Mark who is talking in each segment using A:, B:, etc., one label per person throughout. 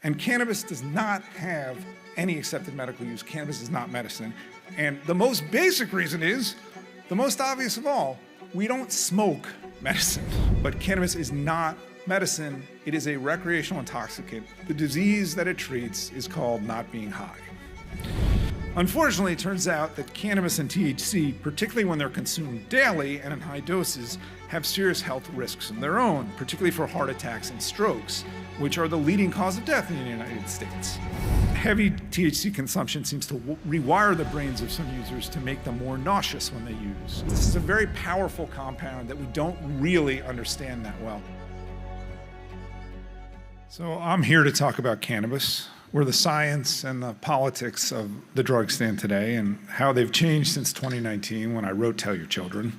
A: And cannabis does not have any accepted medical use. Cannabis is not medicine. And the most basic reason is, the most obvious of all, we don't smoke medicine. But cannabis is not medicine. It is a recreational intoxicant. The disease that it treats is called not being high. Unfortunately, it turns out that cannabis and THC, particularly when they're consumed daily and in high doses, have serious health risks of their own, particularly for heart attacks and strokes, which are the leading cause of death in the United States. Heavy THC consumption seems to rewire the brains of some users to make them more nauseous when they use. This is a very powerful compound that we don't really understand that well. So I'm here to talk about cannabis, where the science and the politics of the drug stand today and how they've changed since 2019 when I wrote Tell Your Children,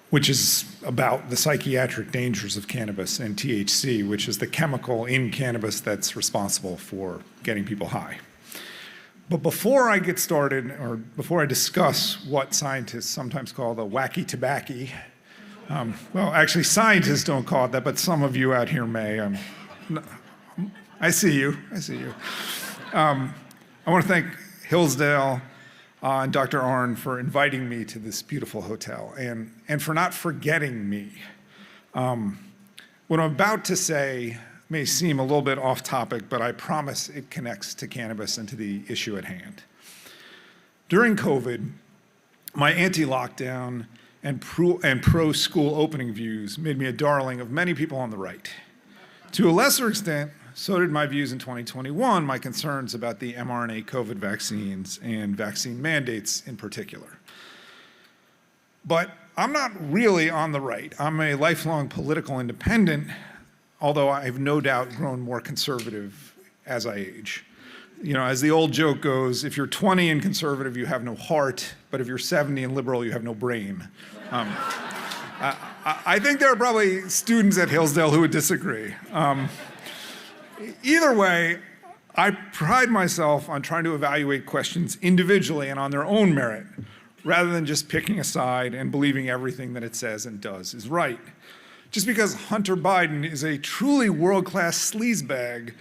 A: which is about the psychiatric dangers of cannabis and THC, which is the chemical in cannabis that's responsible for getting people high. But before I get started, or before I discuss what scientists sometimes call the wacky tobacco, well, actually scientists don't call it that, but some of you out here may. I see you. I want to thank Hillsdale and Dr. Arnn for inviting me to this beautiful hotel and for not forgetting me. What I'm about to say may seem a little bit off topic, but I promise it connects to cannabis and to the issue at hand. During COVID, my anti-lockdown and pro-school opening views made me a darling of many people on the right. To a lesser extent, so did my views in 2021, my concerns about the mRNA COVID vaccines and vaccine mandates in particular. But I'm not really on the right. I'm a lifelong political independent, although I've no doubt grown more conservative as I age. You know, as the old joke goes, if you're 20 and conservative, you have no heart, but if you're 70 and liberal, you have no brain. I think there are probably students at Hillsdale who would disagree. Either way, I pride myself on trying to evaluate questions individually and on their own merit, rather than just picking a side and believing everything that it says and does is right. Just because Hunter Biden is a truly world-class sleazebag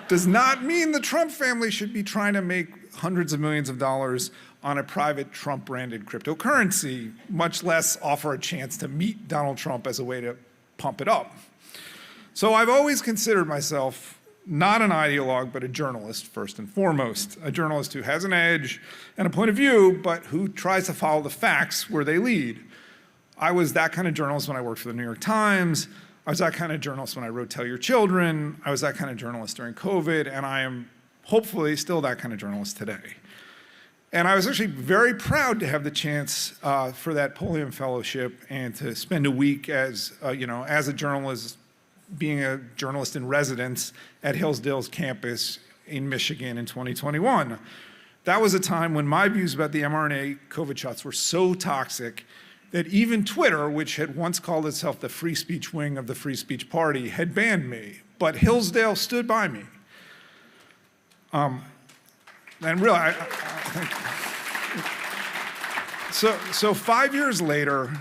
A: does not mean the Trump family should be trying to make hundreds of millions of dollars on a private Trump-branded cryptocurrency, much less offer a chance to meet Donald Trump as a way to pump it up. So I've always considered myself not an ideologue, but a journalist first and foremost. A journalist who has an edge and a point of view, but who tries to follow the facts where they lead. I was that kind of journalist when I worked for the New York Times. I was that kind of journalist when I wrote Tell Your Children. I was that kind of journalist during COVID, and I am hopefully still that kind of journalist today. And I was actually very proud to have the chance for that Pulliam Fellowship and to spend a week as a journalist, being a journalist in residence at Hillsdale's campus in Michigan in 2021. That was a time when my views about the mRNA COVID shots were so toxic that even Twitter, which had once called itself the free speech wing of the free speech party, had banned me. But Hillsdale stood by me. And really, so 5 years later,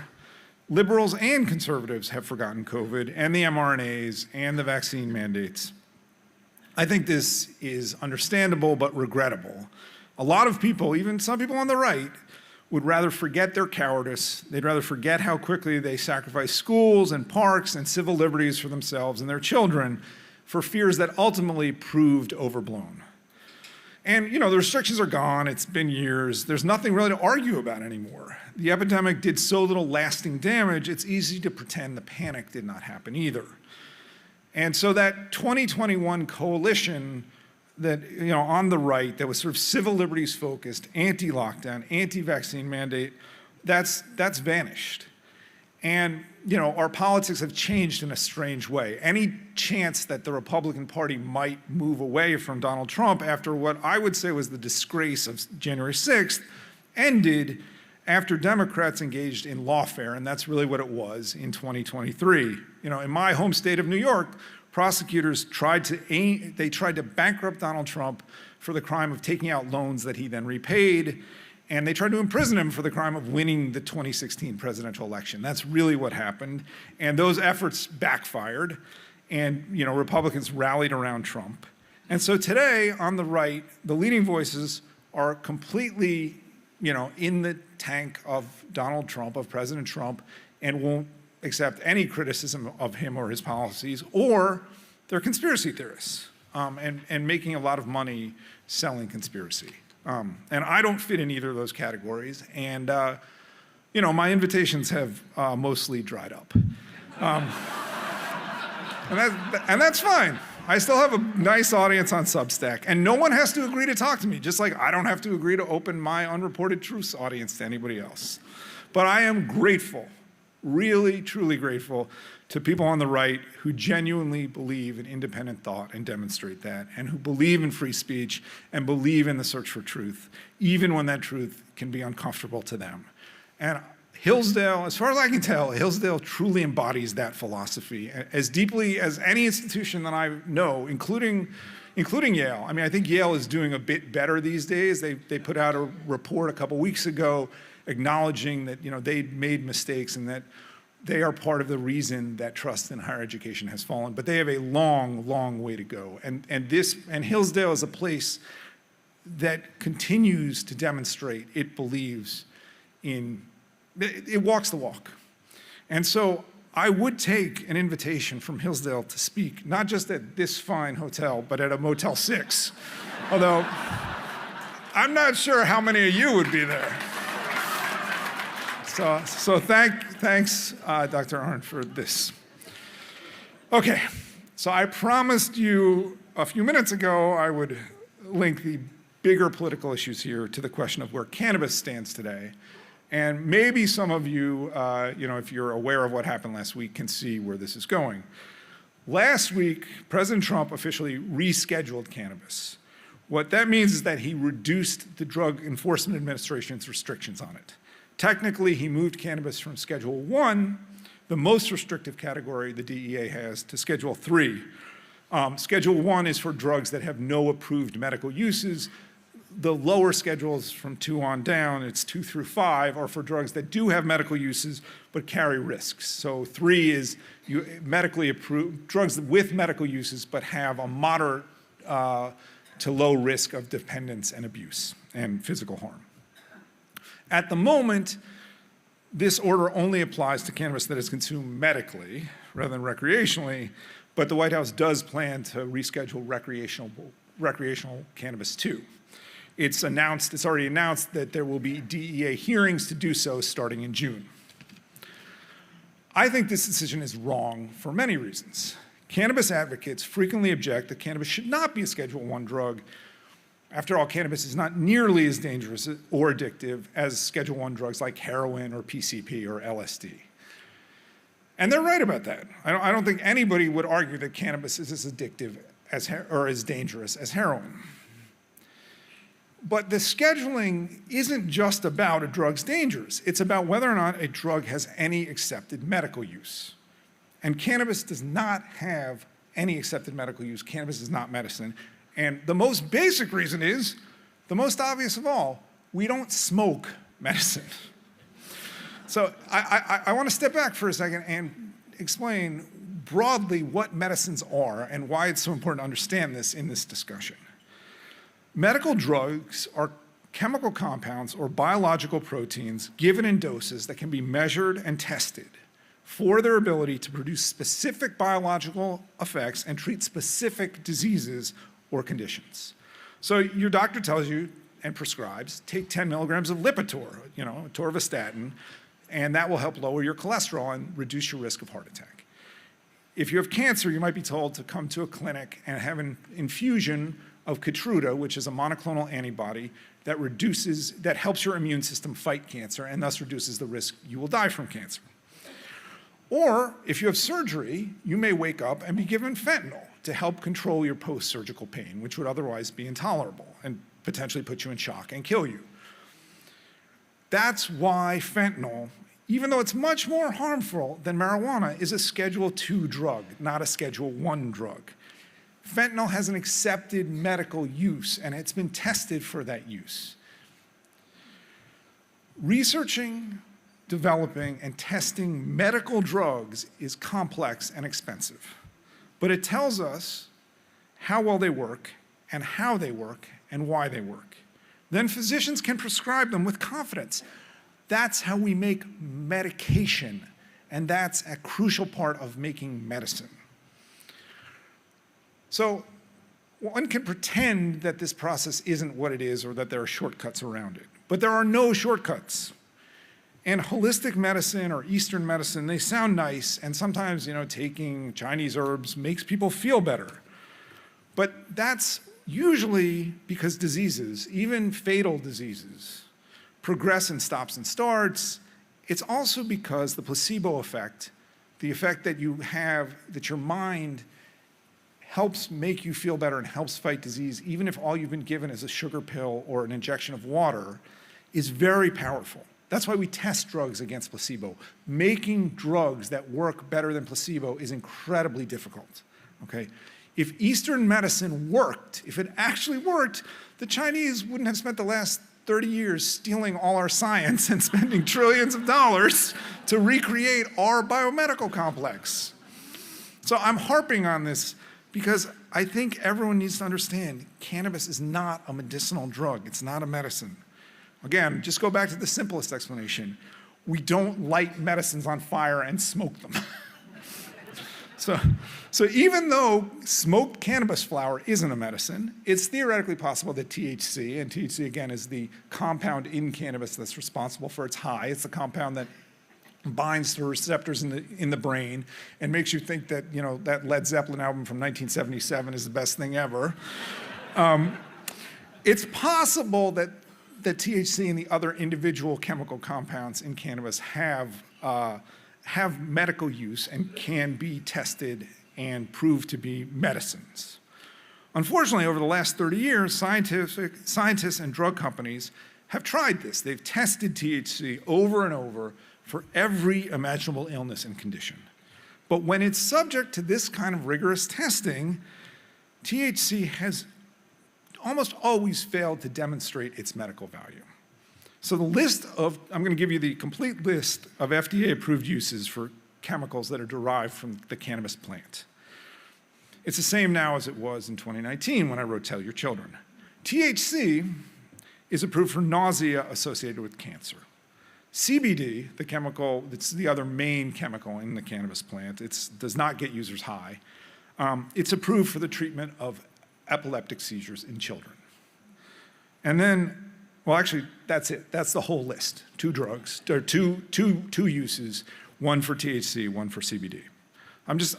A: liberals and conservatives have forgotten COVID and the mRNAs and the vaccine mandates. I think this is understandable but regrettable. A lot of people, even some people on the right, would rather forget their cowardice. They'd rather forget how quickly they sacrificed schools and parks and civil liberties for themselves and their children for fears that ultimately proved overblown. And the restrictions are gone, it's been years, there's nothing really to argue about anymore. The epidemic did so little lasting damage, it's easy to pretend the panic did not happen either. And so that 2021 coalition that, on the right, that was sort of civil liberties focused, anti-lockdown, anti-vaccine mandate, that's vanished. And, our politics have changed in a strange way. Any chance that the Republican Party might move away from Donald Trump after what I would say was the disgrace of January 6th ended after Democrats engaged in lawfare, and that's really what it was in 2023. In my home state of New York, prosecutors tried to bankrupt Donald Trump for the crime of taking out loans that he then repaid. And they tried to imprison him for the crime of winning the 2016 presidential election. That's really what happened. And those efforts backfired. and Republicans rallied around Trump. And so today, on the right, the leading voices are completely in the tank of Donald Trump, of President Trump, and won't accept any criticism of him or his policies, or they're conspiracy theorists and making a lot of money selling conspiracy. And I don't fit in either of those categories. And, my invitations have mostly dried up. And that's fine. I still have a nice audience on Substack, and no one has to agree to talk to me, just like I don't have to agree to open my unreported truths audience to anybody else. But I am grateful, really, truly grateful to people on the right who genuinely believe in independent thought and demonstrate that, and who believe in free speech and believe in the search for truth, even when that truth can be uncomfortable to them. And Hillsdale, as far as I can tell, Hillsdale truly embodies that philosophy as deeply as any institution that I know, including Yale. I mean, I think Yale is doing a bit better these days. They put out a report a couple weeks ago acknowledging that they made mistakes and that they are part of the reason that trust in higher education has fallen. But they have a long, long way to go. And Hillsdale is a place that continues to demonstrate it believes in. It walks the walk. And so I would take an invitation from Hillsdale to speak, not just at this fine hotel, but at a Motel 6. Although, I'm not sure how many of you would be there. So thanks, Dr. Arndt, for this. Okay, so I promised you a few minutes ago I would link the bigger political issues here to the question of where cannabis stands today. And maybe some of you, if you're aware of what happened last week, can see where this is going. Last week, President Trump officially rescheduled cannabis. What that means is that he reduced the Drug Enforcement Administration's restrictions on it. Technically, he moved cannabis from Schedule 1, the most restrictive category the DEA has, to Schedule 3. Schedule 1 is for drugs that have no approved medical uses. The lower schedules from 2 on down, it's 2 through 5, are for drugs that do have medical uses but carry risks. So 3 is medically approved, drugs with medical uses but have a moderate to low risk of dependence and abuse and physical harm. At the moment, this order only applies to cannabis that is consumed medically rather than recreationally, but the White House does plan to reschedule recreational cannabis too. It's already announced that there will be DEA hearings to do so starting in June. I think this decision is wrong for many reasons. Cannabis advocates frequently object that cannabis should not be a Schedule I drug. After all, cannabis is not nearly as dangerous or addictive as Schedule I drugs like heroin or PCP or LSD. And they're right about that. I don't think anybody would argue that cannabis is as addictive or as dangerous as heroin. But the scheduling isn't just about a drug's dangers. It's about whether or not a drug has any accepted medical use. And cannabis does not have any accepted medical use. Cannabis is not medicine. And the most basic reason is, the most obvious of all, we don't smoke medicine. So I want to step back for a second and explain broadly what medicines are and why it's so important to understand this in this discussion. Medical drugs are chemical compounds or biological proteins given in doses that can be measured and tested for their ability to produce specific biological effects and treat specific diseases or conditions. So your doctor tells you and prescribes, take 10 milligrams of Lipitor, atorvastatin, and that will help lower your cholesterol and reduce your risk of heart attack. If you have cancer, you might be told to come to a clinic and have an infusion of Keytruda, which is a monoclonal antibody that helps your immune system fight cancer and thus reduces the risk you will die from cancer. Or if you have surgery, you may wake up and be given fentanyl to help control your post-surgical pain, which would otherwise be intolerable and potentially put you in shock and kill you. That's why fentanyl, even though it's much more harmful than marijuana, is a Schedule II drug, not a Schedule I drug. Fentanyl has an accepted medical use, and it's been tested for that use. Researching, developing, and testing medical drugs is complex and expensive. but it tells us how well they work and how they work and why they work. Then physicians can prescribe them with confidence. That's how we make medication, and that's a crucial part of making medicine. So one can pretend that this process isn't what it is or that there are shortcuts around it, but there are no shortcuts. And holistic medicine or Eastern medicine, they sound nice, and sometimes, taking Chinese herbs makes people feel better. But that's usually because diseases, even fatal diseases, progress in stops and starts. It's also because the placebo effect, the effect that you have, that your mind helps make you feel better and helps fight disease, even if all you've been given is a sugar pill or an injection of water, is very powerful. That's why we test drugs against placebo. Making drugs that work better than placebo is incredibly difficult, okay? If Eastern medicine worked, if it actually worked, the Chinese wouldn't have spent the last 30 years stealing all our science and spending trillions of dollars to recreate our biomedical complex. So I'm harping on this because I think everyone needs to understand cannabis is not a medicinal drug. It's not a medicine. Again, just go back to the simplest explanation. We don't light medicines on fire and smoke them. So even though smoked cannabis flower isn't a medicine, it's theoretically possible that THC, and THC again is the compound in cannabis that's responsible for its high. It's the compound that binds to receptors in the brain and makes you think that, that Led Zeppelin album from 1977 is the best thing ever. It's possible that THC and the other individual chemical compounds in cannabis have medical use and can be tested and proved to be medicines. Unfortunately, over the last 30 years, scientists and drug companies have tried this. They've tested THC over and over for every imaginable illness and condition. But when it's subject to this kind of rigorous testing, THC has almost always failed to demonstrate its medical value. So I'm going to give you the complete list of FDA-approved uses for chemicals that are derived from the cannabis plant. It's the same now as it was in 2019 when I wrote Tell Your Children. THC is approved for nausea associated with cancer. CBD, the chemical, it's the other main chemical in the cannabis plant, it does not get users high. It's approved for the treatment of epileptic seizures in children. And then, well, actually, that's it. That's the whole list. 2 drugs, or two uses, one for THC, one for CBD.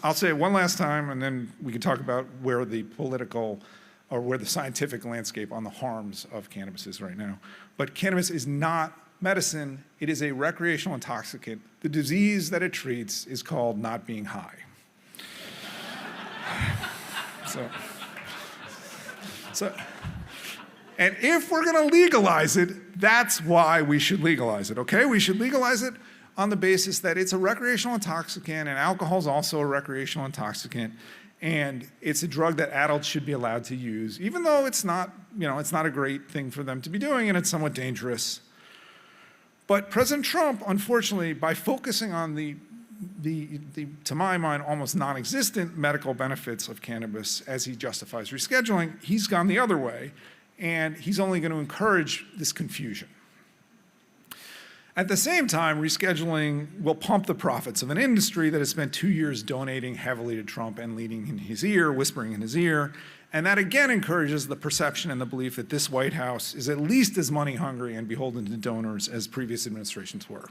A: I'll say it one last time, and then we can talk about where the political or where the scientific landscape on the harms of cannabis is right now. But cannabis is not medicine. It is a recreational intoxicant. The disease that it treats is called not being high. And if we're going to legalize it, that's why we should legalize it, okay? We should legalize it on the basis that it's a recreational intoxicant, and alcohol is also a recreational intoxicant, and it's a drug that adults should be allowed to use, even though it's not a great thing for them to be doing, and it's somewhat dangerous. But President Trump, unfortunately, by focusing on the to my mind, almost non-existent medical benefits of cannabis as he justifies rescheduling, he's gone the other way, and he's only going to encourage this confusion. At the same time, rescheduling will pump the profits of an industry that has spent 2 years donating heavily to Trump and leading in his ear, whispering in his ear, and that again encourages the perception and the belief that this White House is at least as money hungry and beholden to donors as previous administrations were.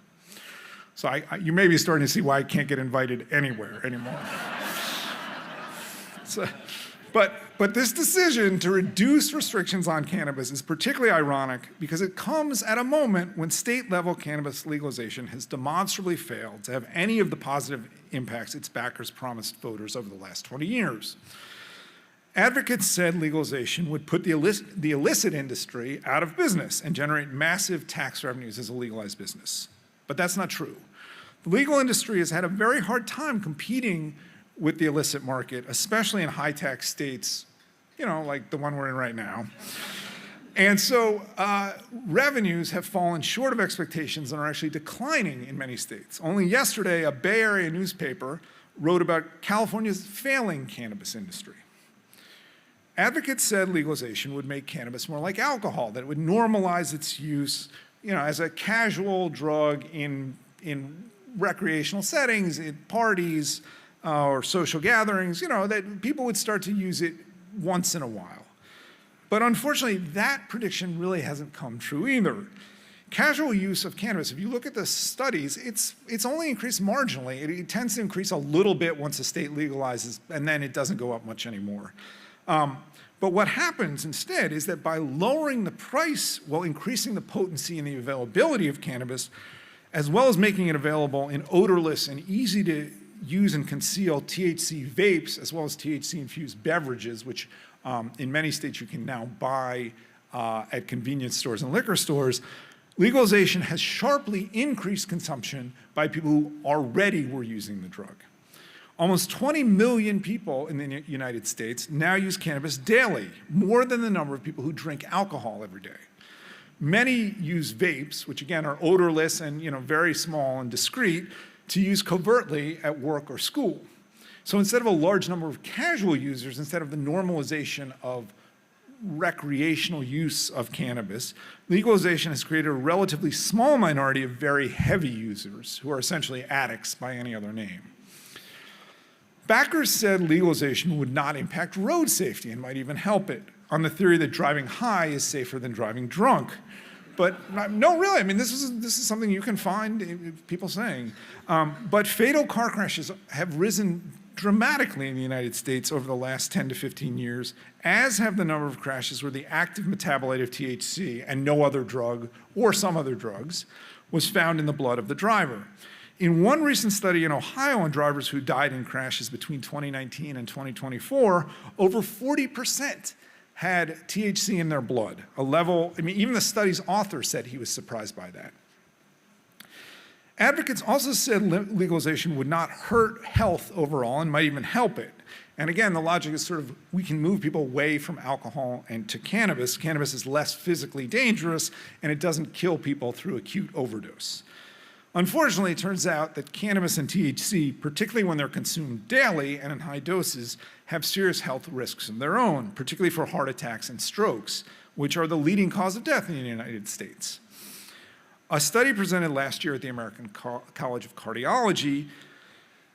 A: So you may be starting to see why I can't get invited anywhere anymore. But this decision to reduce restrictions on cannabis is particularly ironic because it comes at a moment when state-level cannabis legalization has demonstrably failed to have any of the positive impacts its backers promised voters over the last 20 years. Advocates said legalization would put the illicit industry out of business and generate massive tax revenues as a legalized business. But that's not true. The legal industry has had a very hard time competing with the illicit market, especially in high-tax states, like the one we're in right now. And so revenues have fallen short of expectations and are actually declining in many states. Only yesterday, a Bay Area newspaper wrote about California's failing cannabis industry. Advocates said legalization would make cannabis more like alcohol, that it would normalize its use, as a casual drug in recreational settings, at parties, or social gatherings, that people would start to use it once in a while. But unfortunately, that prediction really hasn't come true either. Casual use of cannabis, if you look at the studies, it's only increased marginally. It tends to increase a little bit once a state legalizes, and then it doesn't go up much anymore. But what happens instead is that by lowering the price while increasing the potency and the availability of cannabis, as well as making it available in odorless and easy to use and conceal THC vapes, as well as THC-infused beverages, which in many states you can now buy at convenience stores and liquor stores, legalization has sharply increased consumption by people who already were using the drug. Almost 20 million people in the United States now use cannabis daily, more than the number of people who drink alcohol every day. Many use vapes, which again are odorless and very small and discreet, to use covertly at work or school. So instead of a large number of casual users, instead of the normalization of recreational use of cannabis, legalization has created a relatively small minority of very heavy users who are essentially addicts by any other name. Backers said legalization would not impact road safety and might even help it, on the theory that driving high is safer than driving drunk. But no, really, this is something you can find people saying. But fatal car crashes have risen dramatically in the United States over the last 10 to 15 years, as have the number of crashes where the active metabolite of THC and no other drug, or some other drugs, was found in the blood of the driver. In one recent study in Ohio on drivers who died in crashes between 2019 and 2024, over 40% had THC in their blood, a level, even the study's author said he was surprised by that. Advocates also said legalization would not hurt health overall and might even help it. And again, the logic is we can move people away from alcohol and to cannabis. Cannabis is less physically dangerous, and it doesn't kill people through acute overdose. Unfortunately, it turns out that cannabis and THC, particularly when they're consumed daily and in high doses, have serious health risks of their own, particularly for heart attacks and strokes, which are the leading cause of death in the United States. A study presented last year at the American College of Cardiology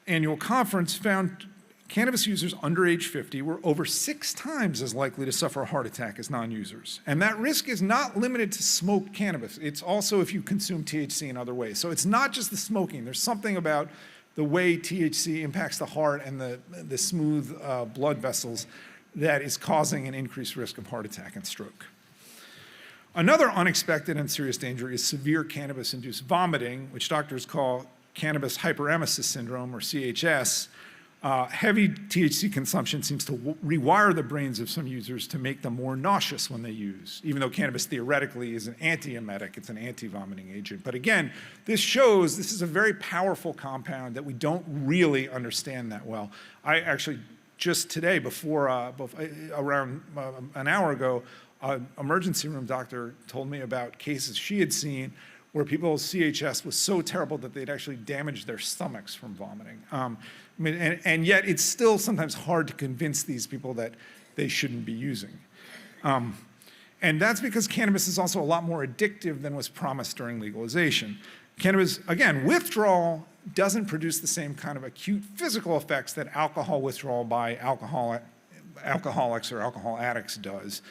A: annual conference found cannabis users under age 50 were over 6 times as likely to suffer a heart attack as non-users. And that risk is not limited to smoked cannabis. It's also if you consume THC in other ways. So it's not just the smoking. There's something about the way THC impacts the heart and the smooth blood vessels that is causing an increased risk of heart attack and stroke. Another unexpected and serious danger is severe cannabis-induced vomiting, which doctors call cannabis hyperemesis syndrome, or CHS. Heavy THC consumption seems to rewire the brains of some users to make them more nauseous when they use, even though cannabis theoretically is an antiemetic, it's an anti-vomiting agent. But again, this shows this is a very powerful compound that we don't really understand that well. I actually, just today, around an hour ago, an emergency room doctor told me about cases she had seen where people's CHS was so terrible that they'd actually damaged their stomachs from vomiting. And yet it's still sometimes hard to convince these people that they shouldn't be using. And that's because cannabis is also a lot more addictive than was promised during legalization. Cannabis, again, withdrawal doesn't produce the same kind of acute physical effects that alcohol withdrawal by alcoholics or alcohol addicts does.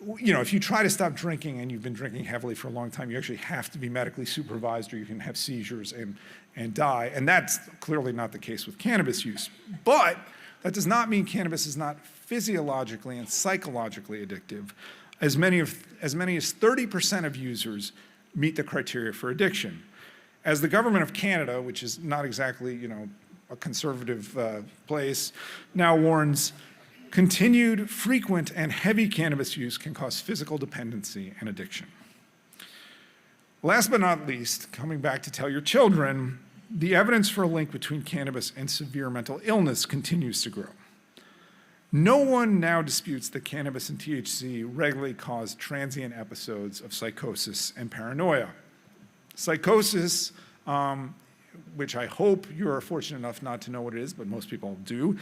A: If you try to stop drinking and you've been drinking heavily for a long time, you actually have to be medically supervised or you can have seizures and die. And that's clearly not the case with cannabis use. But that does not mean cannabis is not physiologically and psychologically addictive. As many as 30% of users meet the criteria for addiction. As the government of Canada, which is not exactly a conservative place, now warns, continued, frequent, and heavy cannabis use can cause physical dependency and addiction. Last but not least, coming back to tell your children, the evidence for a link between cannabis and severe mental illness continues to grow. No one now disputes that cannabis and THC regularly cause transient episodes of psychosis and paranoia. Psychosis, which I hope you're fortunate enough not to know what it is, but most people do,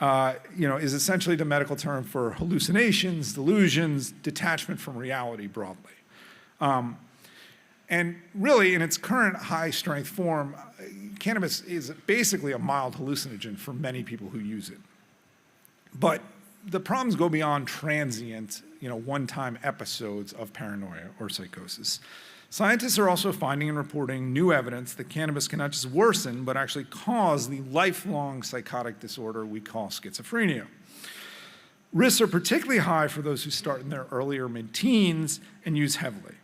A: is essentially the medical term for hallucinations, delusions, detachment from reality broadly. And really, in its current high-strength form, cannabis is basically a mild hallucinogen for many people who use it. But the problems go beyond transient, one-time episodes of paranoia or psychosis. Scientists are also finding and reporting new evidence that cannabis can not just worsen, but actually cause the lifelong psychotic disorder we call schizophrenia. Risks are particularly high for those who start in their early or mid-teens and use heavily.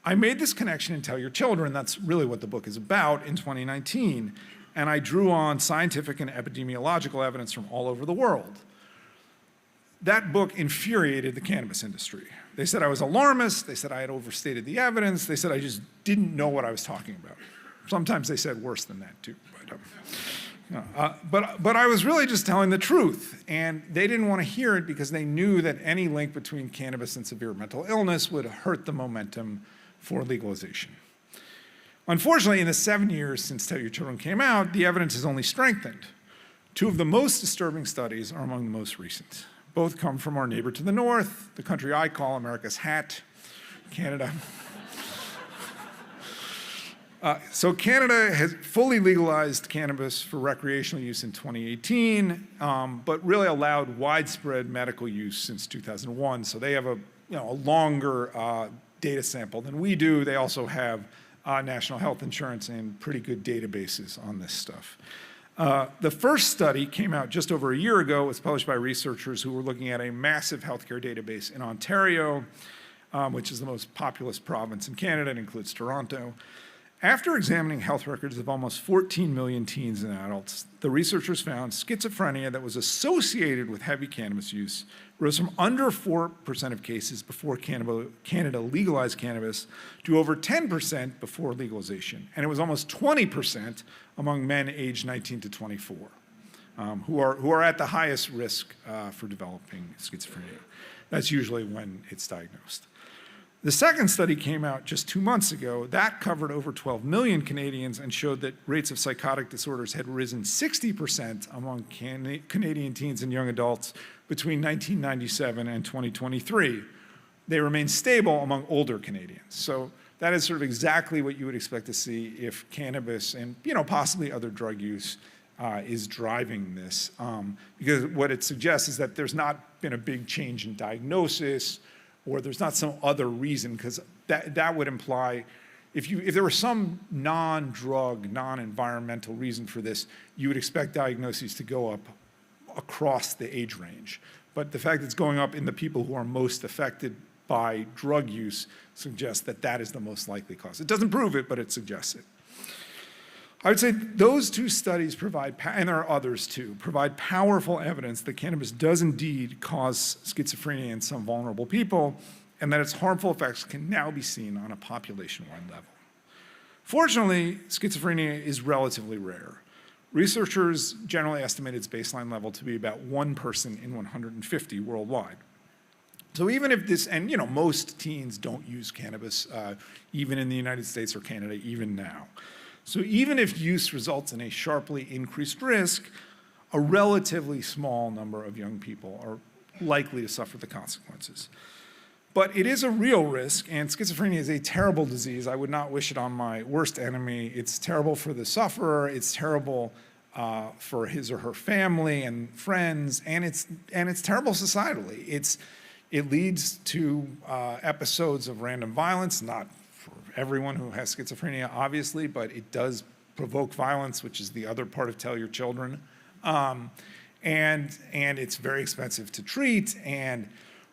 A: I made this connection in Tell Your Children, that's really what the book is about, in 2019, and I drew on scientific and epidemiological evidence from all over the world. That book infuriated the cannabis industry. They said I was alarmist, they said I had overstated the evidence, they said I just didn't know what I was talking about. Sometimes they said worse than that too. But I was really just telling the truth, and they didn't want to hear it because they knew that any link between cannabis and severe mental illness would hurt the momentum for legalization. Unfortunately, in the 7 years since Tell Your Children came out, the evidence has only strengthened. Two of the most disturbing studies are among the most recent. Both come from our neighbor to the north, the country I call America's hat, Canada. So Canada has fully legalized cannabis for recreational use in 2018, but really allowed widespread medical use since 2001. So they have a longer data sample than we do. They also have national health insurance and pretty good databases on this stuff. The first study came out just over a year ago. It was published by researchers who were looking at a massive healthcare database in Ontario, which is the most populous province in Canada. It includes Toronto. After examining health records of almost 14 million teens and adults, the researchers found schizophrenia that was associated with heavy cannabis use rose from under 4% of cases before Canada legalized cannabis to over 10% before legalization. And it was almost 20% among men aged 19 to 24, who are at the highest risk for developing schizophrenia. That's usually when it's diagnosed. The second study came out just 2 months ago. That covered over 12 million Canadians and showed that rates of psychotic disorders had risen 60% among Canadian teens and young adults between 1997 and 2023. They remain stable among older Canadians. So that is sort of exactly what you would expect to see if cannabis and possibly other drug use is driving this. Because what it suggests is that there's not been a big change in diagnosis, or there's not some other reason, because that would imply, if there were some non-drug, non-environmental reason for this, you would expect diagnoses to go up across the age range. But the fact that it's going up in the people who are most affected by drug use suggests that that is the most likely cause. It doesn't prove it, but it suggests it. I would say those two studies provide, and there are others too, provide powerful evidence that cannabis does indeed cause schizophrenia in some vulnerable people, and that its harmful effects can now be seen on a population-wide level. Fortunately, schizophrenia is relatively rare. Researchers generally estimate its baseline level to be about 1 person in 150 worldwide. So even if this, and most teens don't use cannabis, even in the United States or Canada, even now. So even if use results in a sharply increased risk, a relatively small number of young people are likely to suffer the consequences. But it is a real risk, and schizophrenia is a terrible disease. I would not wish it on my worst enemy. It's terrible for the sufferer, it's terrible for his or her family and friends, and it's terrible societally. It leads to episodes of random violence, not everyone who has schizophrenia, obviously, but it does provoke violence, which is the other part of Tell Your Children. And it's very expensive to treat, and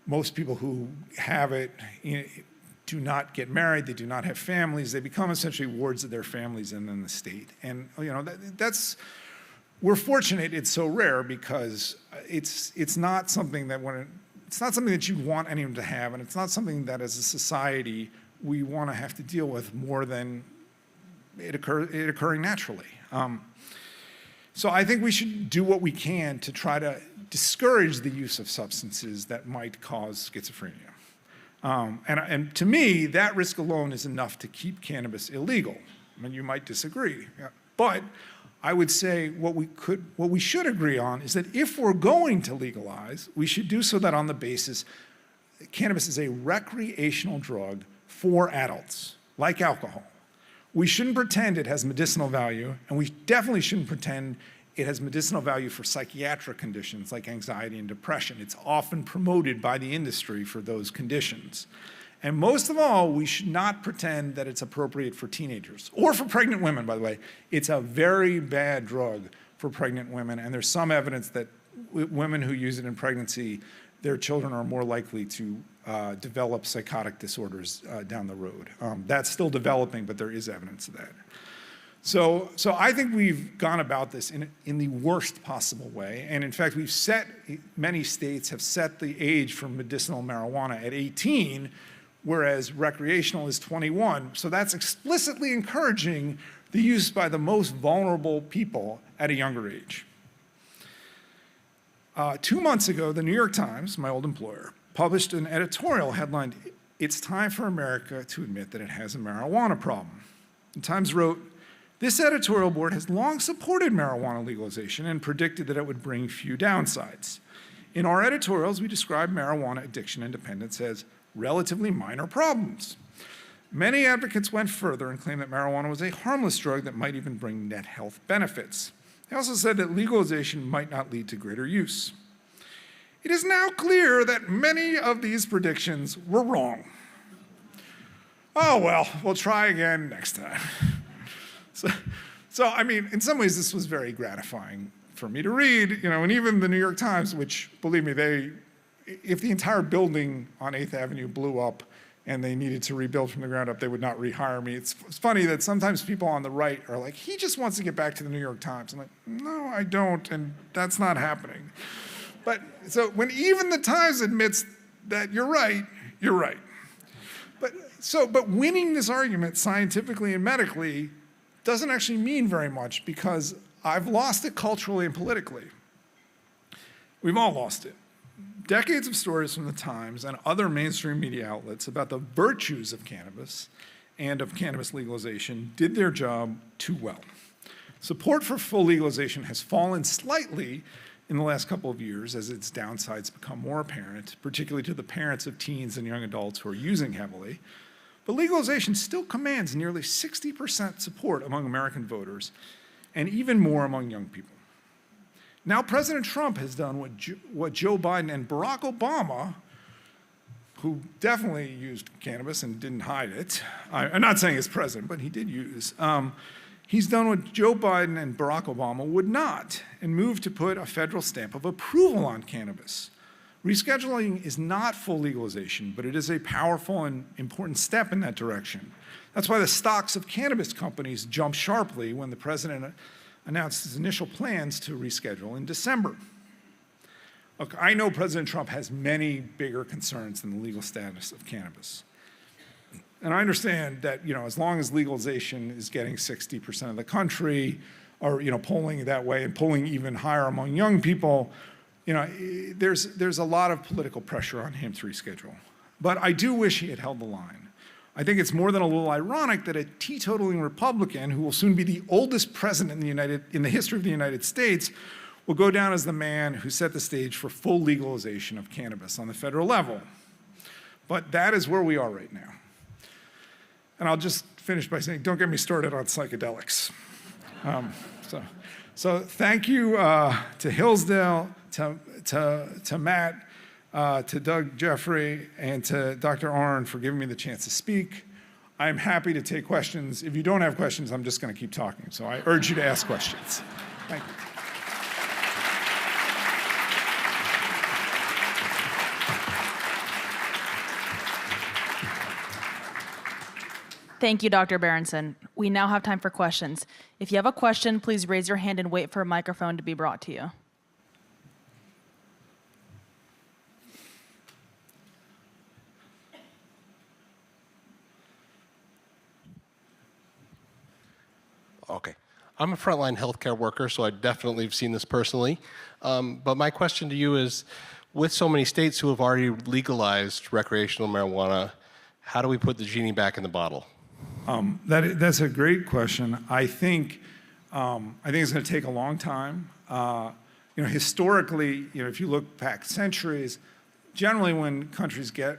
A: most people who have it do not get married, they do not have families, they become essentially wards of their families and then the state. And we're fortunate it's so rare because it's not something that you want anyone to have, and it's not something that as a society we want to have to deal with more than it occurring naturally. So I think we should do what we can to try to discourage the use of substances that might cause schizophrenia. And to me, that risk alone is enough to keep cannabis illegal. I mean, you might disagree, But I would say what we should agree on is that if we're going to legalize, we should do so that on the basis cannabis is a recreational drug for adults, like alcohol. We shouldn't pretend it has medicinal value, and we definitely shouldn't pretend it has medicinal value for psychiatric conditions like anxiety and depression. It's often promoted by the industry for those conditions. And most of all, we should not pretend that it's appropriate for teenagers, or for pregnant women, by the way. It's a very bad drug for pregnant women, and there's some evidence that women who use it in pregnancy, their children are more likely to develop psychotic disorders down the road. That's still developing, but there is evidence of that. So I think we've gone about this in the worst possible way. And in fact, many states have set the age for medicinal marijuana at 18, whereas recreational is 21. So that's explicitly encouraging the use by the most vulnerable people at a younger age. 2 months ago, the New York Times, my old employer, published an editorial headlined, "It's time for America to admit that it has a marijuana problem." The Times wrote, "This editorial board has long supported marijuana legalization and predicted that it would bring few downsides. In our editorials, we describe marijuana addiction and dependence as relatively minor problems. Many advocates went further and claimed that marijuana was a harmless drug that might even bring net health benefits. They also said that legalization might not lead to greater use. It is now clear that many of these predictions were wrong. Oh well, we'll try again next time." So I mean, in some ways this was very gratifying for me to read, and even the New York Times, which, believe me, if the entire building on 8th Avenue blew up and they needed to rebuild from the ground up, they would not rehire me. It's funny that sometimes people on the right are like, he just wants to get back to the New York Times. I'm like, no, I don't, and that's not happening. But so when even the Times admits that you're right, you're right. But winning this argument scientifically and medically doesn't actually mean very much, because I've lost it culturally and politically. We've all lost it. Decades of stories from the Times and other mainstream media outlets about the virtues of cannabis and of cannabis legalization did their job too well. Support for full legalization has fallen slightly in the last couple of years as its downsides become more apparent, particularly to the parents of teens and young adults who are using heavily. But legalization still commands nearly 60% support among American voters, and even more among young people. Now President Trump has done what Joe Biden and Barack Obama, who definitely used cannabis and didn't hide it. I'm not saying as president, but he did use. He's done what Joe Biden and Barack Obama would not, and moved to put a federal stamp of approval on cannabis. Rescheduling is not full legalization, but it is a powerful and important step in that direction. That's why the stocks of cannabis companies jumped sharply when the president announced his initial plans to reschedule in December. Look, I know President Trump has many bigger concerns than the legal status of cannabis. And I understand that, as long as legalization is getting 60% of the country, or polling that way and polling even higher among young people, there's a lot of political pressure on him to reschedule. But I do wish he had held the line. I think it's more than a little ironic that a teetotaling Republican, who will soon be the oldest president in the history of the United States, will go down as the man who set the stage for full legalization of cannabis on the federal level. But that is where we are right now. And I'll just finish by saying, don't get me started on psychedelics. So thank you to Hillsdale, to Matt, to Doug Jeffrey, and to Dr. Arn for giving me the chance to speak. I'm happy to take questions. If you don't have questions, I'm just going to keep talking. So I urge you to ask questions. Thank you.
B: Thank you, Dr. Berenson. We now have time for questions. If you have a question, please raise your hand and wait for a microphone to be brought to you.
C: Okay. I'm a frontline healthcare worker, so I definitely have seen this personally. But my question to you is, with so many states who have already legalized recreational marijuana, how do we put the genie back in the bottle?
A: That's a great question. I think I think it's going to take a long time. Historically, if you look back centuries, generally when countries get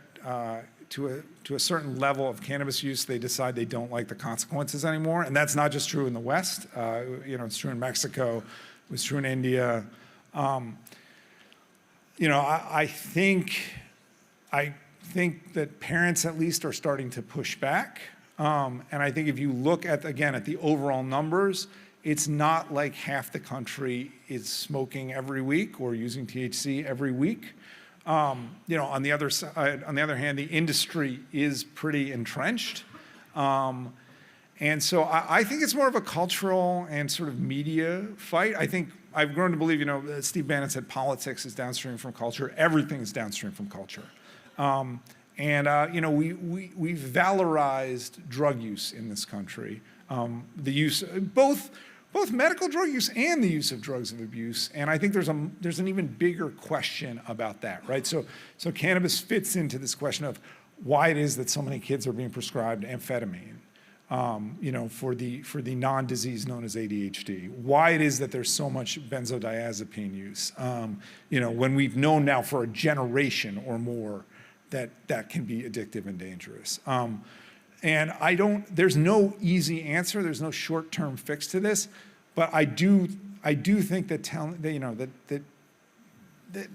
A: to a certain level of cannabis use, they decide they don't like the consequences anymore. And that's not just true in the West. It's true in Mexico. It was true in India. I think that parents at least are starting to push back. And I think if you look at the overall numbers, it's not like half the country is smoking every week or using THC every week. On the other side, on the other hand, the industry is pretty entrenched. And so I think it's more of a cultural and sort of media fight. I think I've grown to believe, Steve Bannon said politics is downstream from culture. Everything is downstream from culture. We've valorized drug use in this country. The use, both medical drug use and the use of drugs of abuse. And I think there's an even bigger question about that, right? So cannabis fits into this question of why it is that so many kids are being prescribed amphetamine, for the non-disease known as ADHD. Why it is that there's so much benzodiazepine use, when we've known now for a generation or more that can be addictive and dangerous. And there's no easy answer. There's no short-term fix to this, but I do think that that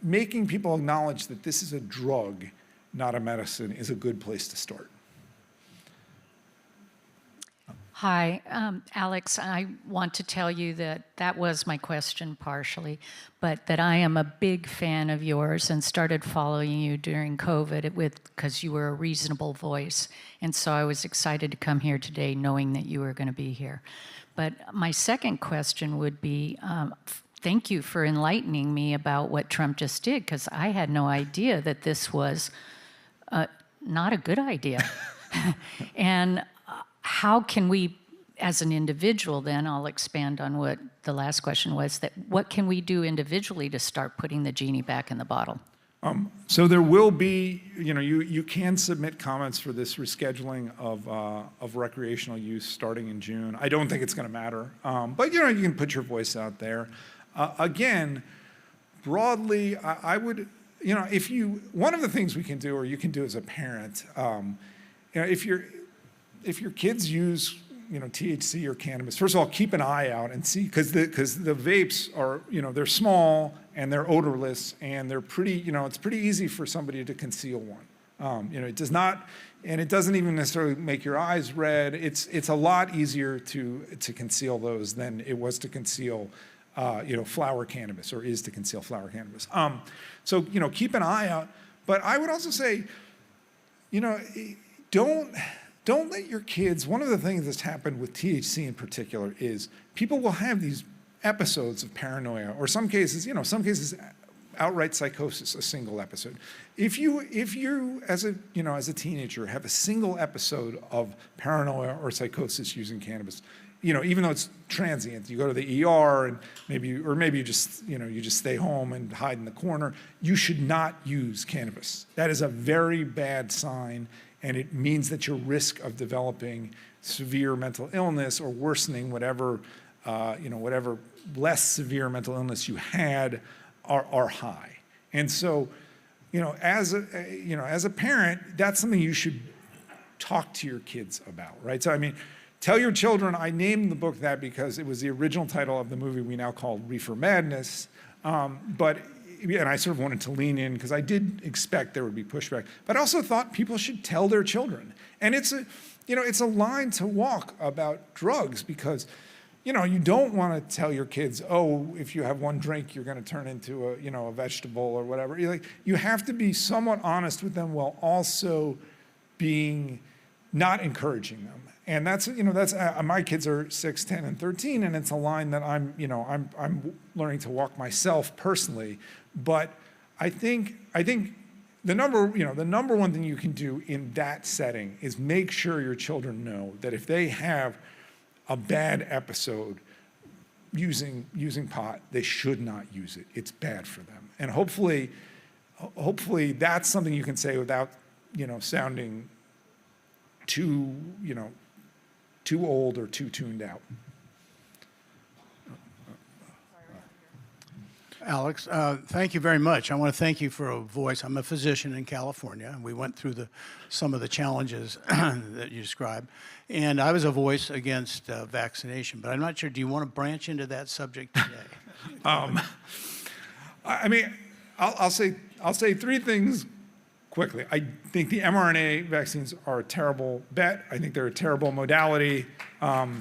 A: making people acknowledge that this is a drug, not a medicine, is a good place to start.
D: Hi, Alex, I want to tell you that was my question partially, but that I am a big fan of yours and started following you during COVID because you were a reasonable voice. And so I was excited to come here today knowing that you were going to be here. But my second question would be, thank you for enlightening me about what Trump just did, because I had no idea that this was not a good idea. And how can we, as an individual then, I'll expand on what the last question was, that what can we do individually to start putting the genie back in the bottle?
A: So there will be, you can submit comments for this rescheduling of recreational use starting in June. I don't think it's going to matter, but you can put your voice out there. Again, broadly, I would, one of the things we can do, or you can do as a parent, if your kids use, THC or cannabis, first of all, keep an eye out and see, because the vapes are, they're small and they're odorless and they're pretty, it's pretty easy for somebody to conceal one. It does not, and it doesn't even necessarily make your eyes red. It's a lot easier to conceal those than it was to conceal, flower cannabis, or is to conceal flower cannabis. So keep an eye out. But I would also say, don't let your kids, one of the things that's happened with THC in particular is people will have these episodes of paranoia, or some cases outright psychosis, a single episode. If you as a teenager have a single episode of paranoia or psychosis using cannabis, even though it's transient, you go to the ER and maybe you just stay home and hide in the corner, you should not use cannabis. That is a very bad sign. And it means that your risk of developing severe mental illness or worsening whatever less severe mental illness you had are high. And so, as a parent, that's something you should talk to your kids about, right? So, tell your children, I named the book that because it was the original title of the movie we now call Reefer Madness, and I sort of wanted to lean in because I did expect there would be pushback, but I also thought people should tell their children. And it's a line to walk about drugs, because, you don't want to tell your kids, oh, if you have one drink, you're going to turn into a vegetable or whatever. You have to be somewhat honest with them while also being not encouraging them. And that's my kids are 6, 10, and 13, and it's a line that I'm learning to walk myself personally. But I think the number one thing you can do in that setting is make sure your children know that if they have a bad episode using pot, they should not use it. It's bad for them. And hopefully that's something you can say without sounding too old or too tuned out.
E: Alex. Thank you very much. I want to thank you for a voice. I'm a physician in California, and we went through some of the challenges that you described. And I was a voice against vaccination, but I'm not sure, do you want to branch into that subject today?
A: I mean, I'll say three things quickly. I think the mRNA vaccines are a terrible bet. I think they're a terrible modality. My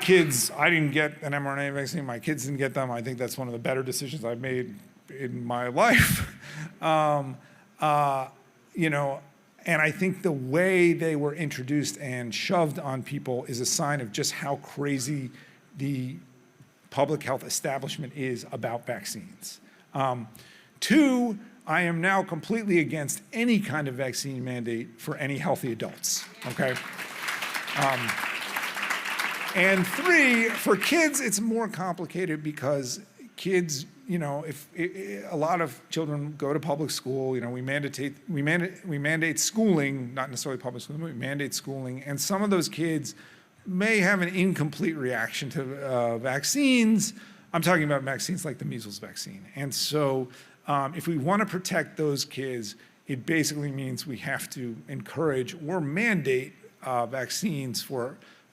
A: kids, I didn't get an mRNA vaccine. My kids didn't get them. I think that's one of the better decisions I've made in my life. And I think the way they were introduced and shoved on people is a sign of just how crazy the public health establishment is about vaccines. Two, I am now completely against any kind of vaccine mandate for any healthy adults, okay? And three, for kids, it's more complicated because kids, if a lot of children go to public school, we mandate schooling, not necessarily public schooling, but we mandate schooling, and some of those kids may have an incomplete reaction to vaccines. I'm talking about vaccines like the measles vaccine. And so if we want to protect those kids, it basically means we have to encourage or mandate vaccines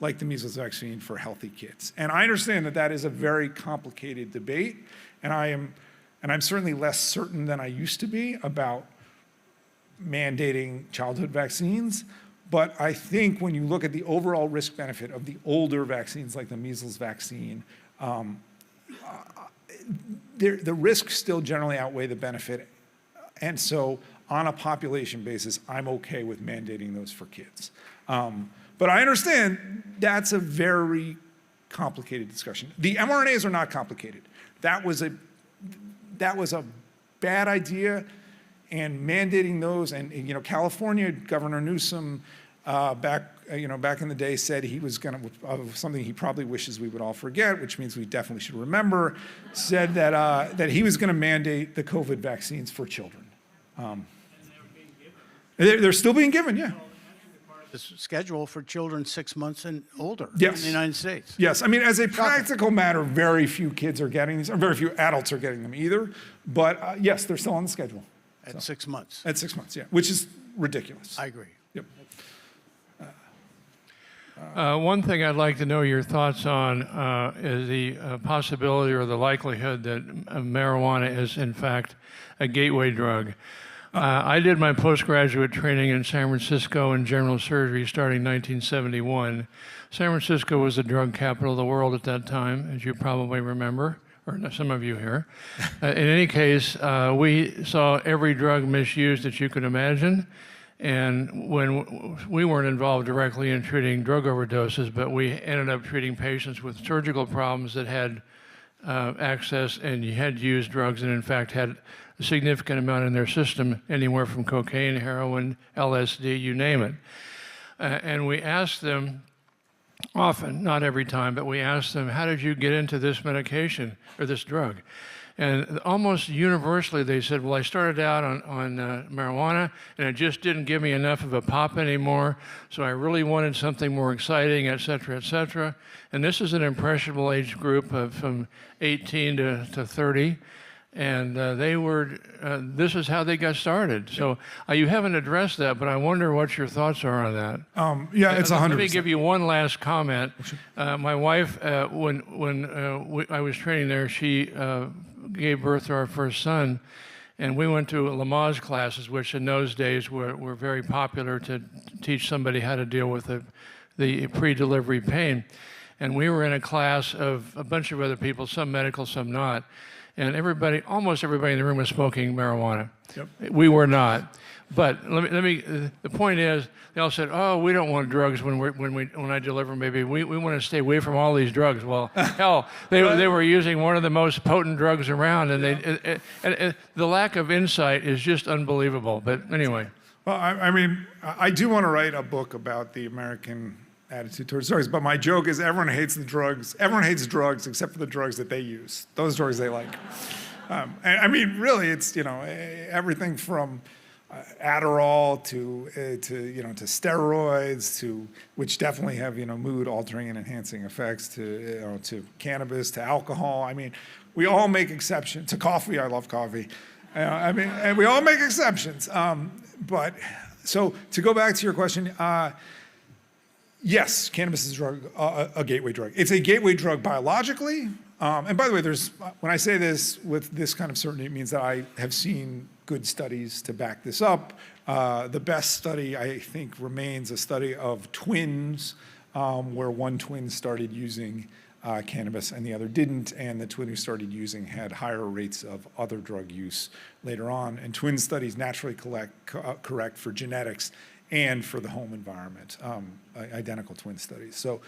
A: like the measles vaccine for healthy kids. And I understand that is a very complicated debate, and I'm certainly less certain than I used to be about mandating childhood vaccines. But I think when you look at the overall risk benefit of the older vaccines like the measles vaccine, the risks still generally outweigh the benefit. And so on a population basis, I'm okay with mandating those for kids. But I understand that's a very complicated discussion. The mRNAs are not complicated. That was a bad idea, and mandating those, and California Governor Newsom back in the day said he was going to, something he probably wishes we would all forget, which means we definitely should remember, said that he was going to mandate the COVID vaccines for children. They're still being given, yeah.
E: This schedule for children 6 months and older
A: Yes.
E: in the United States.
A: Yes, I mean, as a practical matter, very few kids are getting these, or very few adults are getting them either. But yes, they're still on the schedule.
E: At 6 months.
A: At 6 months, yeah, which is ridiculous.
E: I agree.
A: Yep.
F: One thing I'd like to know your thoughts on is the possibility or the likelihood that marijuana is, in fact, a gateway drug. I did my postgraduate training in San Francisco in general surgery starting in 1971. San Francisco was the drug capital of the world at that time, as you probably remember, or some of you here. In any case, we saw every drug misused that you could imagine. And when we weren't involved directly in treating drug overdoses, but we ended up treating patients with surgical problems that had access and had used drugs and in fact had a significant amount in their system, anywhere from cocaine, heroin, LSD, you name it. And we asked them often, not every time, but we asked them, how did you get into this medication or this drug? And almost universally they said, well, I started out on marijuana and it just didn't give me enough of a pop anymore, so I really wanted something more exciting, et cetera, et cetera. And this is an impressionable age group from 18 to 30. And this is how they got started. So you haven't addressed that, but I wonder what your thoughts are on that.
A: Yeah, it's 100%.
F: Let me give you one last comment. My wife, when I was training there, she gave birth to our first son, and we went to Lamaze classes, which in those days were very popular to teach somebody how to deal with the pre-delivery pain. And we were in a class of a bunch of other people, some medical, some not. And almost everybody in the room was smoking marijuana. Yep. We were not. But the point is, they all said, "Oh, we don't want drugs when I deliver. Maybe we want to stay away from all these drugs." Well, hell, they were using one of the most potent drugs around, and the lack of insight is just unbelievable. But anyway.
A: Well, I do want to write a book about the American attitude towards drugs, but my joke is everyone hates the drugs. Everyone hates drugs except for the drugs that they use. Those drugs they like. Really, it's everything from Adderall to steroids, which definitely have mood altering and enhancing effects, to cannabis, to alcohol. I mean, we all make exceptions. To coffee, I love coffee. And we all make exceptions. But so to go back to your question, yes, cannabis is a gateway drug. It's a gateway drug biologically. And by the way, when I say this with this kind of certainty, it means that I have seen good studies to back this up. The best study, I think, remains a study of twins, where one twin started using cannabis and the other didn't, and the twin who started using had higher rates of other drug use later on. And twin studies naturally correct for genetics and for the home environment, identical twin studies. So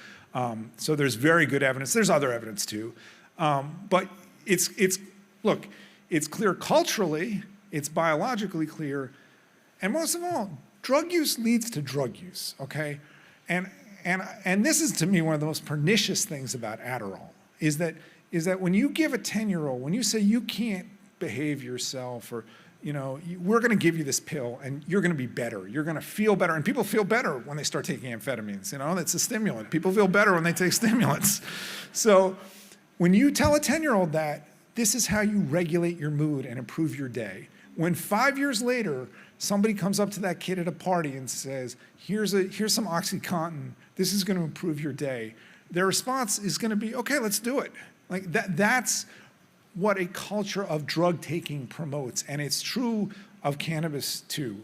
A: there's very good evidence. There's other evidence too. But it's clear culturally, it's biologically clear, and most of all, drug use leads to drug use, okay? And this is, to me, one of the most pernicious things about Adderall, is that when you give a 10-year-old, when you say you can't behave yourself, or we're going to give you this pill and you're going to be better, you're going to feel better, and people feel better when they start taking amphetamines. That's a stimulant. People feel better when they take stimulants. So when you tell a 10-year-old that this is how you regulate your mood and improve your day, when 5 years later somebody comes up to that kid at a party and says, here's some OxyContin, this is going to improve your day, their response is going to be, okay, let's do it. Like that's what a culture of drug taking promotes, and it's true of cannabis too.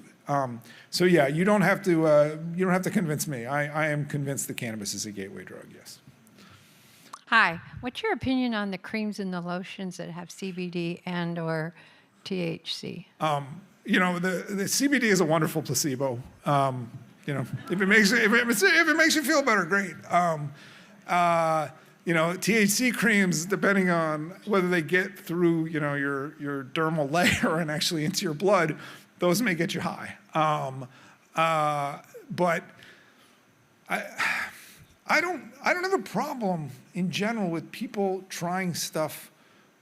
A: So yeah, you don't have to convince me. I am convinced that cannabis is a gateway drug. Yes.
G: Hi. What's your opinion on the creams and the lotions that have CBD and or THC?
A: The CBD is a wonderful placebo. If it makes you feel better, great. THC creams, depending on whether they get through, your dermal layer and actually into your blood, those may get you high. But I don't have a problem in general with people trying stuff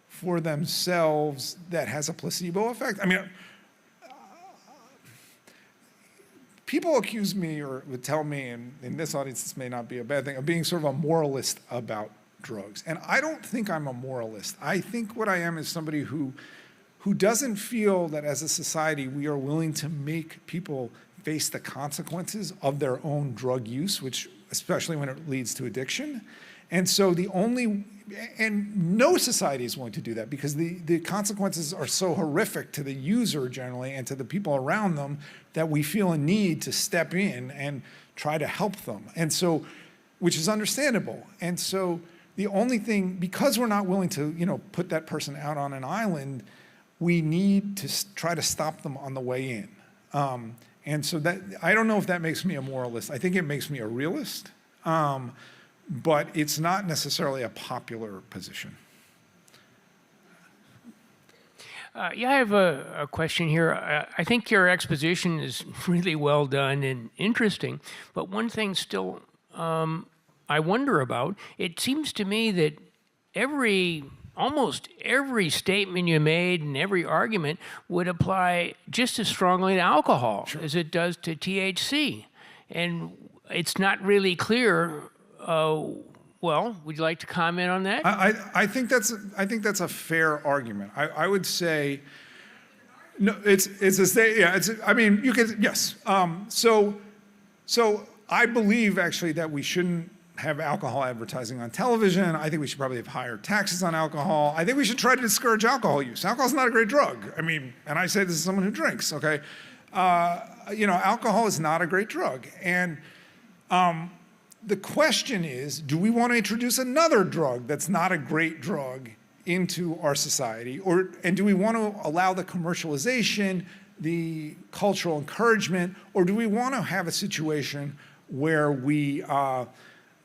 A: for themselves that has a placebo effect. I mean, people accuse me or would tell me, and in this audience this may not be a bad thing, of being sort of a moralist about drugs. And I don't think I'm a moralist. I think what I am is somebody who doesn't feel that as a society we are willing to make people face the consequences of their own drug use, which especially when it leads to addiction. And so no society is willing to do that, because the consequences are so horrific to the user generally and to the people around them that we feel a need to step in and try to help them. And so, which is understandable. And so the only thing, because we're not willing to, put that person out on an island, we need to try to stop them on the way in. And so that, I don't know if that makes me a moralist. I think it makes me a realist. But it's not necessarily a popular position.
H: Yeah, I have a question here. I think your exposition is really well done and interesting, but one thing still I wonder about, it seems to me that almost every statement you made and every argument would apply just as strongly to alcohol as it does to THC. And it's not really clear. Well, would you like to comment on that?
A: I think that's a fair argument. I would say, no, it's a state. Yeah, I mean, you could, yes. So I believe actually that we shouldn't have alcohol advertising on television. I think we should probably have higher taxes on alcohol. I think we should try to discourage alcohol use. Alcohol is not a great drug. I mean, and I say this as someone who drinks. Okay, alcohol is not a great drug, and the question is, do we want to introduce another drug that's not a great drug into our society? And do we want to allow the commercialization, the cultural encouragement, or do we want to have a situation where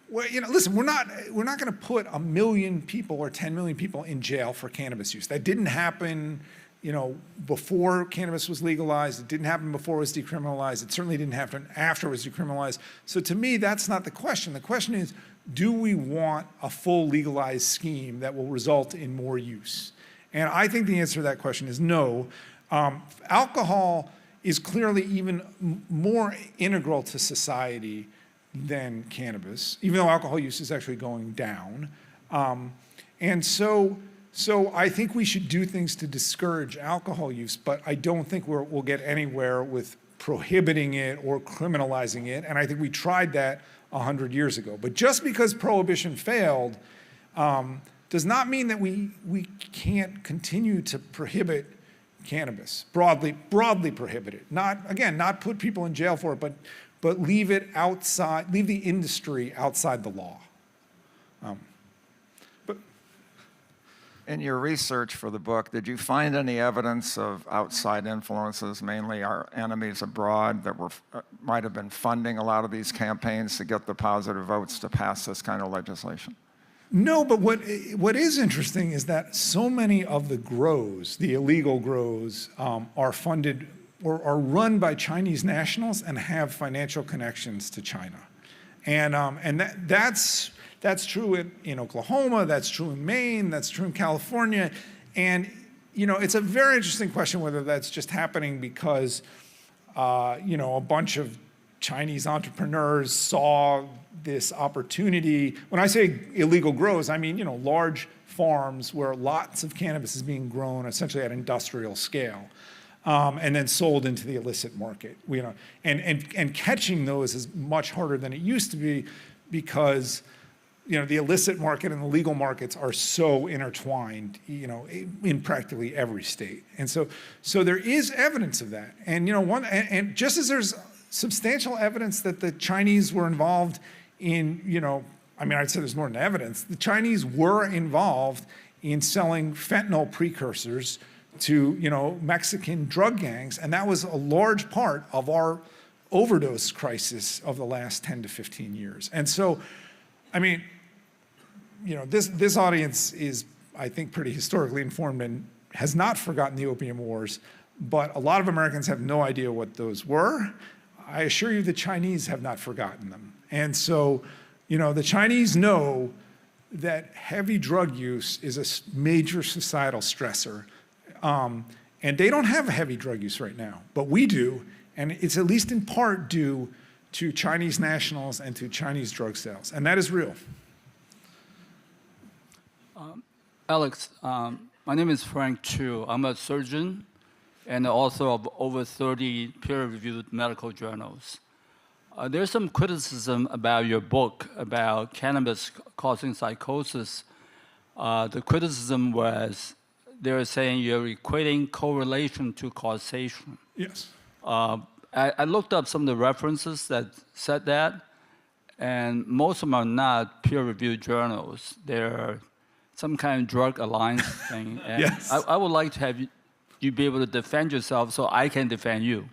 A: listen, we're not going to put 1 million people or 10 million people in jail for cannabis use. That didn't happen before cannabis was legalized. It didn't happen before it was decriminalized. It certainly didn't happen after it was decriminalized. So to me, that's not the question. The question is, do we want a full legalized scheme that will result in more use? And I think the answer to that question is no. Alcohol is clearly even more integral to society than cannabis, even though alcohol use is actually going down. And so I think we should do things to discourage alcohol use, but I don't think we'll get anywhere with prohibiting it or criminalizing it. And I think we tried that 100 years ago. But just because prohibition failed does not mean that we can't continue to prohibit cannabis, broadly prohibit it. Not put people in jail for it, but leave it outside, leave the industry outside the law.
I: In your research for the book, did you find any evidence of outside influences, mainly our enemies abroad, that might have been funding a lot of these campaigns to get the positive votes to pass this kind of legislation?
A: No, but what is interesting is that so many of the grows, the illegal grows, are funded or are run by Chinese nationals and have financial connections to China. And that's true in Oklahoma, that's true in Maine, that's true in California. And it's a very interesting question whether that's just happening because a bunch of Chinese entrepreneurs saw this opportunity. When I say illegal grows, I mean large farms where lots of cannabis is being grown essentially at industrial scale. And then sold into the illicit market. And catching those is much harder than it used to be because the illicit market and the legal markets are so intertwined, in practically every state. And so there is evidence of that. And and just as there's substantial evidence that the Chinese were involved in, I'd say there's more than evidence. The Chinese were involved in selling fentanyl precursors to Mexican drug gangs, and that was a large part of our overdose crisis of the last 10 to 15 years. And so, this audience is, I think, pretty historically informed and has not forgotten the opium wars, but a lot of Americans have no idea what those were. I assure you the Chinese have not forgotten them. And so, the Chinese know that heavy drug use is a major societal stressor. And they don't have heavy drug use right now, but we do, and it's at least in part due to Chinese nationals and to Chinese drug sales, and that is real.
J: Alex, my name is Frank Chu. I'm a surgeon and the author of over 30 peer-reviewed medical journals. There's some criticism about your book about cannabis causing psychosis. The criticism was they're saying you're equating correlation to causation.
A: Yes.
J: I looked up some of the references that said that, and most of them are not peer-reviewed journals. They're some kind of drug alliance thing. And
A: Yes.
J: I would like to have you be able to defend yourself so I can defend you.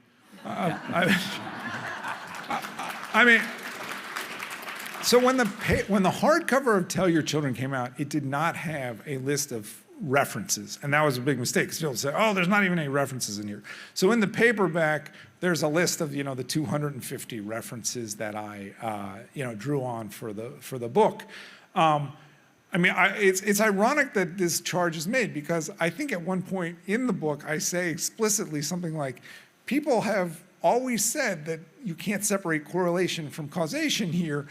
A: So when the hardcover of Tell Your Children came out, it did not have a list of references, and that was a big mistake because people say, "Oh, there's not even any references in here." So in the paperback, there's a list of the 250 references that I drew on for the book. It's ironic that this charge is made because I think at one point in the book I say explicitly something like, people have always said that you can't separate correlation from causation here,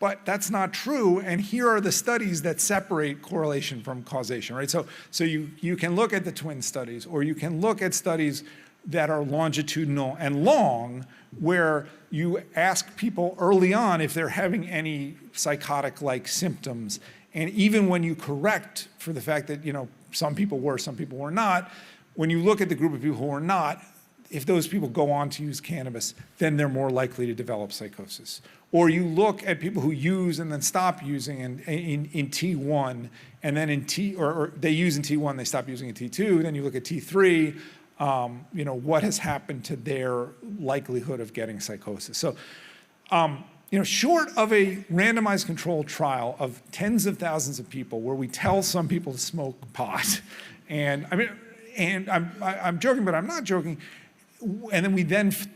A: but that's not true, and here are the studies that separate correlation from causation, right? So you can look at the twin studies, or you can look at studies that are longitudinal and long, where you ask people early on if they're having any psychotic-like symptoms, and even when you correct for the fact that some people were, some people were not, when you look at the group of people who are not, if those people go on to use cannabis, then they're more likely to develop psychosis. Or you look at people who use and then stop using in T1, and then or they use in T1, they stop using in T2, then you look at T3, what has happened to their likelihood of getting psychosis. So, short of a randomized controlled trial of tens of thousands of people where we tell some people to smoke pot, and I'm joking, but I'm not joking, and then we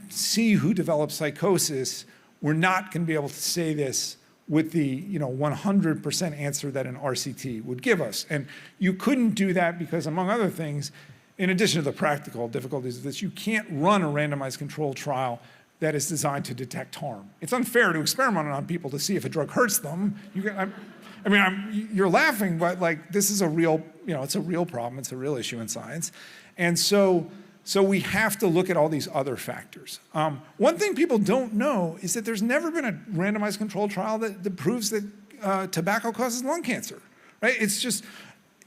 A: see who develops psychosis, we're not going to be able to say this with the 100% answer that an RCT would give us. And you couldn't do that because, among other things, in addition to the practical difficulties of this, you can't run a randomized controlled trial that is designed to detect harm. It's unfair to experiment on people to see if a drug hurts them. You're laughing, but like this is a real, it's a real problem. It's a real issue in science. And so we have to look at all these other factors. One thing people don't know is that there's never been a randomized controlled trial that proves that tobacco causes lung cancer, right? It's just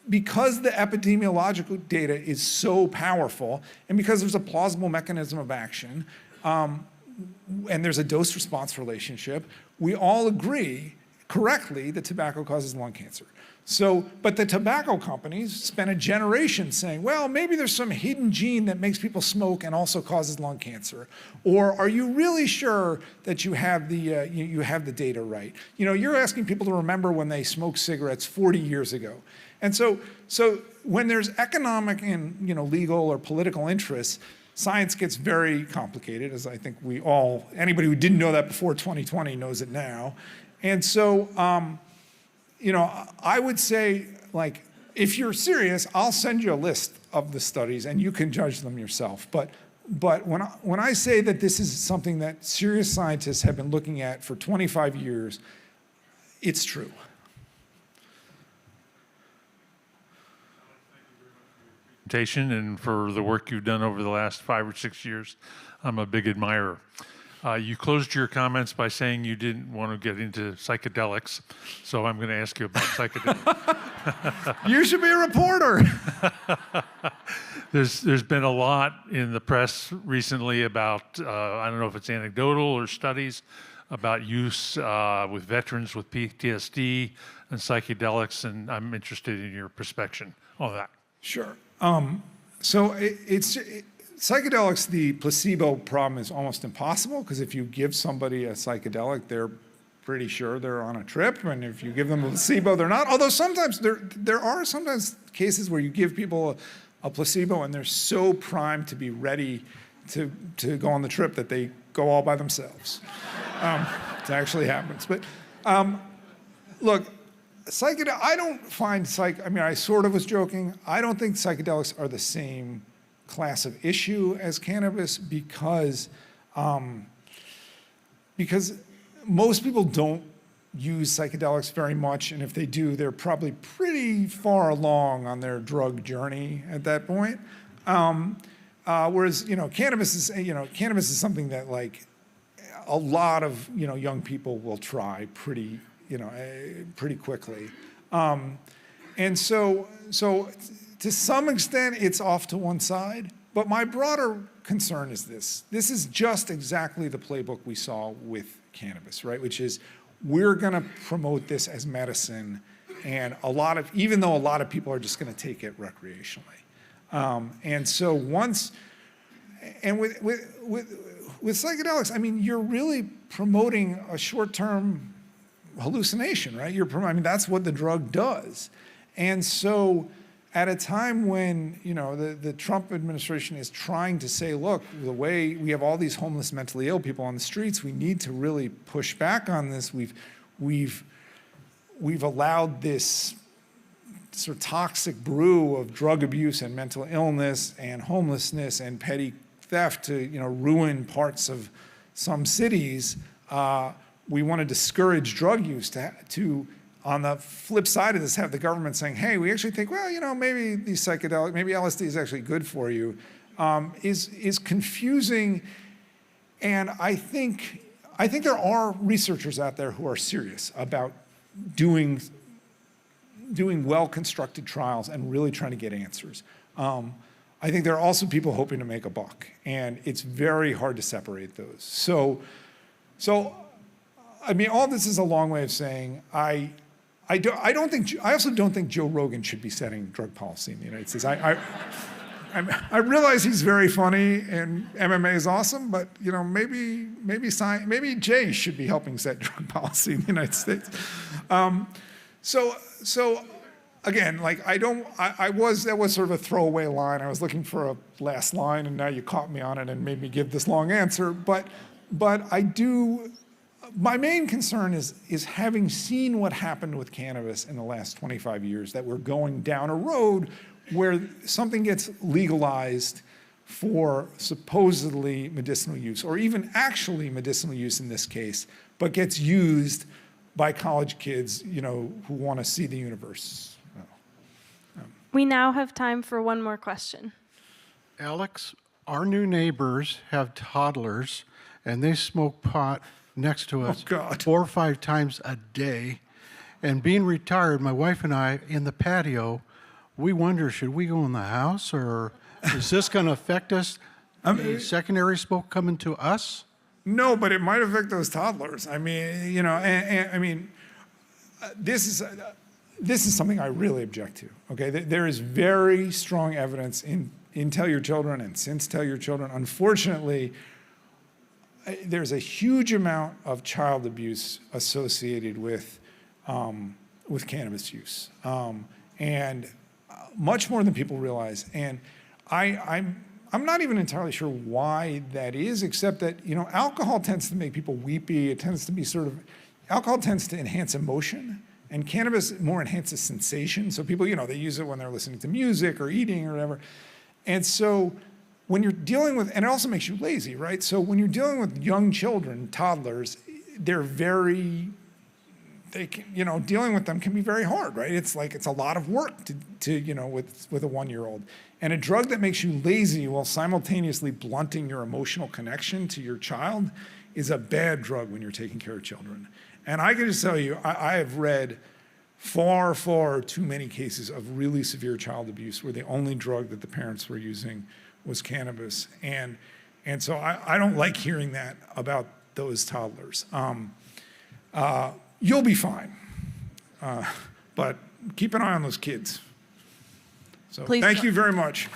A: because the epidemiological data is so powerful and because there's a plausible mechanism of action and there's a dose-response relationship, we all agree correctly that tobacco causes lung cancer. But the tobacco companies spent a generation saying, well, maybe there's some hidden gene that makes people smoke and also causes lung cancer. Or are you really sure that you have the data right? You're asking people to remember when they smoked cigarettes 40 years ago. And so when there's economic and legal or political interests, science gets very complicated, as I think anybody who didn't know that before 2020 knows it now. And so, I would say, like, if you're serious, I'll send you a list of the studies and you can judge them yourself. But when I say that this is something that serious scientists have been looking at for 25 years, it's true.
K: And for the work you've done over the last 5 or 6 years. I'm a big admirer. You closed your comments by saying you didn't want to get into psychedelics, so I'm going to ask you about psychedelics.
A: You should be a reporter.
K: There's been a lot in the press recently about, I don't know if it's anecdotal or studies, about use with veterans with PTSD and psychedelics, and I'm interested in your perspective on that.
A: Sure. Psychedelics, the placebo problem is almost impossible because if you give somebody a psychedelic, they're pretty sure they're on a trip, and if you give them a placebo, they're not. Although sometimes there are sometimes cases where you give people a placebo and they're so primed to be ready to go on the trip that they go all by themselves. It actually happens. But look, I don't find I sort of was joking. I don't think psychedelics are the same class of issue as cannabis because most people don't use psychedelics very much, and if they do, they're probably pretty far along on their drug journey at that point. Whereas cannabis is something that like a lot of young people will try pretty quickly, and so to some extent it's off to one side. But my broader concern is this: this is just exactly the playbook we saw with cannabis, right? Which is we're going to promote this as medicine, and even though a lot of people are just going to take it recreationally, and so with psychedelics, you're really promoting a short-term hallucination, right? That's what the drug does. And so at a time when, the Trump administration is trying to say, look, the way we have all these homeless mentally ill people on the streets, we need to really push back on this. We've allowed this sort of toxic brew of drug abuse and mental illness and homelessness and petty theft to, ruin parts of some cities. We want to discourage drug use to on the flip side of this, have the government saying, hey, we actually think, well, maybe these psychedelic, maybe LSD is actually good for you, is confusing. And I think there are researchers out there who are serious about doing well-constructed trials and really trying to get answers. I think there are also people hoping to make a buck, and it's very hard to separate those. So all this is a long way of saying I also don't think Joe Rogan should be setting drug policy in the United States. I realize he's very funny and MMA is awesome, but maybe Jay should be helping set drug policy in the United States. So again, that was sort of a throwaway line. I was looking for a last line, and now you caught me on it and made me give this long answer. But I do. My main concern is having seen what happened with cannabis in the last 25 years, that we're going down a road where something gets legalized for supposedly medicinal use, or even actually medicinal use in this case, but gets used by college kids, who want to see the universe.
L: We now have time for one more question.
M: Alex, our new neighbors have toddlers, and they smoke pot next to us 4 or 5 times a day. And being retired, my wife and I, in the patio, we wonder, should we go in the house, or is this going to affect us? The secondary smoke coming to us?
A: No, but it might affect those toddlers. I mean, this is something I really object to. Okay, there is very strong evidence in Tell Your Children and since Tell Your Children. Unfortunately, there's a huge amount of child abuse associated with cannabis use, and much more than people realize. And I'm not even entirely sure why that is, except that, alcohol tends to make people weepy. It tends to be alcohol tends to enhance emotion, and cannabis more enhances sensation. So people, they use it when they're listening to music or eating or whatever. And so when you're dealing with, and it also makes you lazy, right? So when you're dealing with young children, toddlers, dealing with them can be very hard, right? It's a lot of work with a 1-year-old. And a drug that makes you lazy while simultaneously blunting your emotional connection to your child is a bad drug when you're taking care of children. And I can just tell you, I have read far, far too many cases of really severe child abuse where the only drug that the parents were using was cannabis. And so I don't like hearing that about those toddlers. You'll be fine, but keep an eye on those kids. So
B: Please
A: thank you very much.